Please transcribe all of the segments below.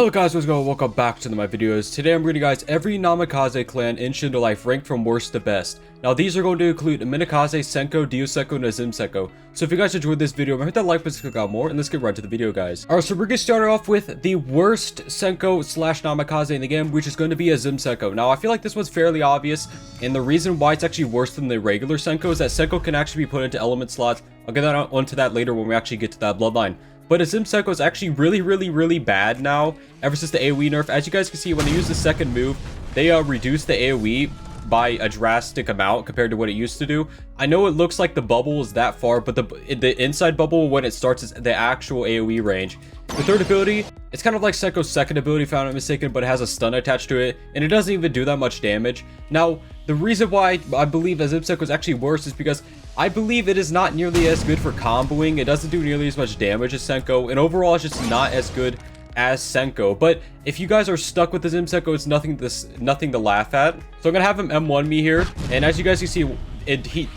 Hello guys, what's going on? Welcome back to my videos. Today I'm bringing you guys every Namikaze clan in Shindo Life ranked from worst to best. Now these are going to include NAMIKAZE, SENKO, SENKO, and SENKO. So if you guys enjoyed this video, remember hit that like button to click out more, and let's get right to the video, guys. Alright, so we're going to start off with the worst SENKO slash Namikaze in the game, which is going to be SENKO. Now I feel like this one's fairly obvious, and the reason why it's actually worse than the regular SENKO is that SENKO can actually be put into element slots. I'll get onto that later when we actually get to that bloodline. But SENKO is actually really bad now, ever since the AoE nerf. As you guys can see, when they use the second move, they reduce the AoE by a drastic amount compared to what it used to do. I know it looks like the bubble is that far, but the inside bubble when it starts is the actual AoE range. The third ability, it's kind of like SENKO's second ability if I'm not mistaken, but it has a stun attached to it, and it doesn't even do that much damage. Now, the reason why I believe SENKO is actually worse is because I believe it is not nearly as good for comboing. It doesn't do nearly as much damage as SENKO, and overall it's just not as good as SENKO. But if you guys are stuck with the SENKO, it's nothing to laugh at. So I'm gonna have him M1 me here, and as you guys can see,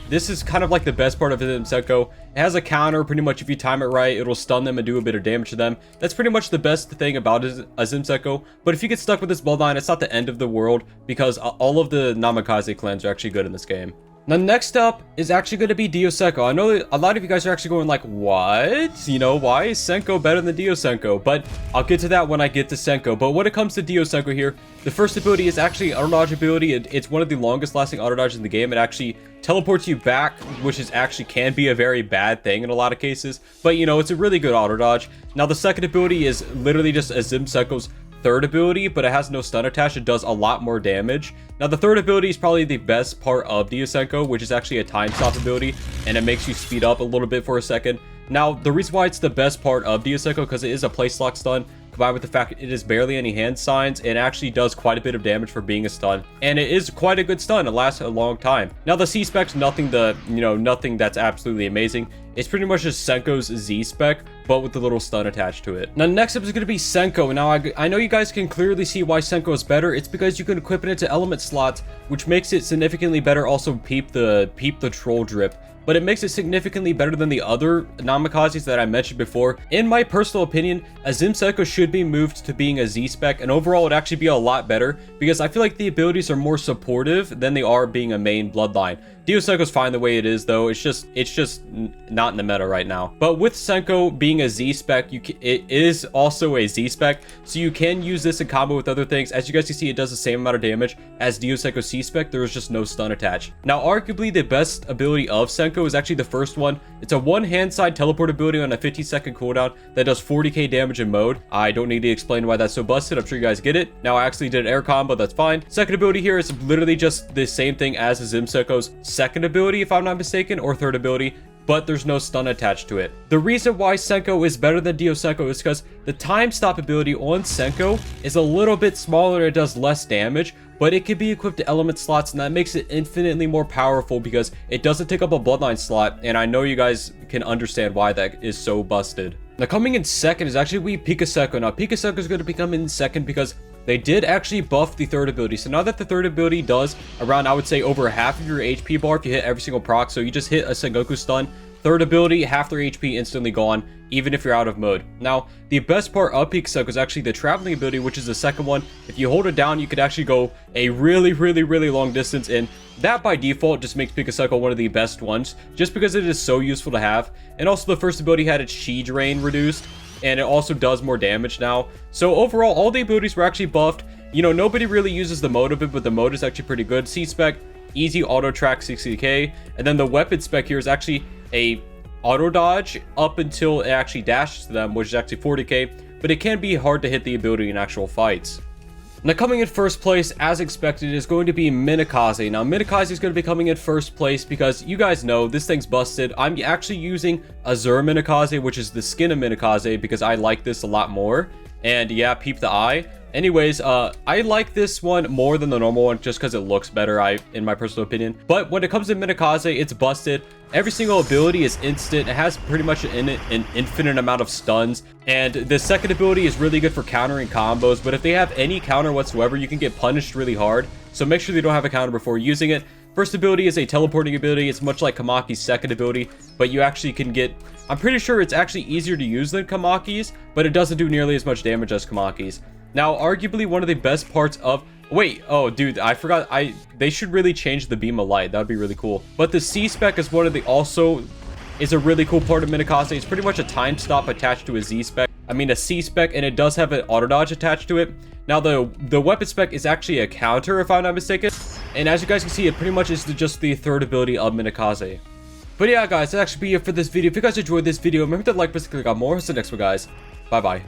this is kind of like the best part of SENKO. It has a counter. Pretty much if you time it right, it'll stun them and do a bit of damage to them. That's pretty much the best thing about SENKO. But if you get stuck with this bloodline, it's not the end of the world, because all of the Namikaze clans are actually good in this game. Now next up is actually going to be SENKO. I know a lot of you guys are actually going like, what? You know, why is SENKO better than SENKO? But I'll get to that when I get to SENKO. But when it comes to SENKO here, the first ability is actually auto dodge ability. It's one of the longest lasting auto dodges in the game. It actually teleports you back, which is actually can be a very bad thing in a lot of cases. But you know, it's a really good auto dodge. Now the second ability is literally just SENKO's third ability, but it has no stun attached. It does a lot more damage. Now the third ability is probably the best part of SENKO, which is actually a time stop ability, and it makes you speed up a little bit for a second. Now the reason why it's the best part of SENKO, because it is a place lock stun combined with the fact it is barely any hand signs, and actually does quite a bit of damage for being a stun, and it is quite a good stun. It lasts a long time. Now the C spec's nothing that's absolutely amazing. It's pretty much just SENKO's Z spec, but with the little stun attached to it. Now next up is going to be SENKO. Now I know you guys can clearly see why SENKO is better. It's because you can equip it into element slots, which makes it significantly better. Also peep the troll drip, but it makes it significantly better than the other Namikazes that I mentioned before. In my personal opinion, SENKO should be moved to being a Z spec, and overall it would actually be a lot better, because I feel like the abilities are more supportive than they are being a main bloodline. SENKO's fine the way it is though. It's just not in the meta right now. But with SENKO being a Z spec, it is also a Z spec, so you can use this in combo with other things. As you guys can see, it does the same amount of damage as SENKO C spec. There is just no stun attached. Now arguably the best ability of SENKO is actually the first one. It's a one hand side teleport ability on a 15-second cooldown that does 40k damage in mode. I don't need to explain why that's so busted. I'm sure you guys get it. Now I actually did an air combo, that's fine. Second ability here is literally just the same thing as SENKO's second ability, if I'm not mistaken, or third ability, but there's no stun attached to it. The reason why SENKO is better than SENKO is because the time stop ability on SENKO is a little bit smaller. It does less damage, but it can be equipped to element slots, and that makes it infinitely more powerful because it doesn't take up a bloodline slot, and I know you guys can understand why that is so busted. Now coming in second is actually SENKO. Now SENKO is going to become in second because they did actually buff the third ability. So now that the third ability does around, I would say, over half of your HP bar if you hit every single proc. So you just hit a Sengoku stun, third ability, half their HP instantly gone, even if you're out of mode. Now, the best part of SENKO is actually the traveling ability, which is the second one. If you hold it down, you could actually go a really long distance, and that by default just makes SENKO one of the best ones, just because it is so useful to have. And also the first ability had its chi drain reduced, and it also does more damage now. So overall, all the abilities were actually buffed. You know, nobody really uses the mode of it, but the mode is actually pretty good. C spec, easy auto track 60k, and then the weapon spec here is actually a auto dodge up until it actually dashes to them, which is actually 40k, but it can be hard to hit the ability in actual fights. Now coming in first place, as expected, is going to be NAMIKAZE. Now NAMIKAZE is going to be coming in first place because you guys know this thing's busted. I'm actually using Azure NAMIKAZE, which is the skin of NAMIKAZE, because I like this a lot more. And yeah, peep the eye. Anyways, I like this one more than the normal one just because it looks better, in my personal opinion. But when it comes to NAMIKAZE, it's busted. Every single ability is instant. It has pretty much an infinite amount of stuns. And the second ability is really good for countering combos. But if they have any counter whatsoever, you can get punished really hard. So make sure you don't have a counter before using it. First ability is a teleporting ability. It's much like Kamaki's second ability, but you actually can get... I'm pretty sure it's actually easier to use than Kamaki's, but it doesn't do nearly as much damage as Kamaki's. Now, arguably one of the best parts of... Wait, oh, dude, I forgot. They should really change the beam of light. That would be really cool. But the C-Spec is one of the... Also, is a really cool part of NAMIKAZE. It's pretty much a time stop attached to a Z-Spec. I mean, a C-Spec, and it does have an auto dodge attached to it. Now, the weapon spec is actually a counter, if I'm not mistaken. And as you guys can see, it pretty much is just the third ability of NAMIKAZE. But yeah, guys, that should be it for this video. If you guys enjoyed this video, remember to like, click on more. See you next one, guys. Bye-bye.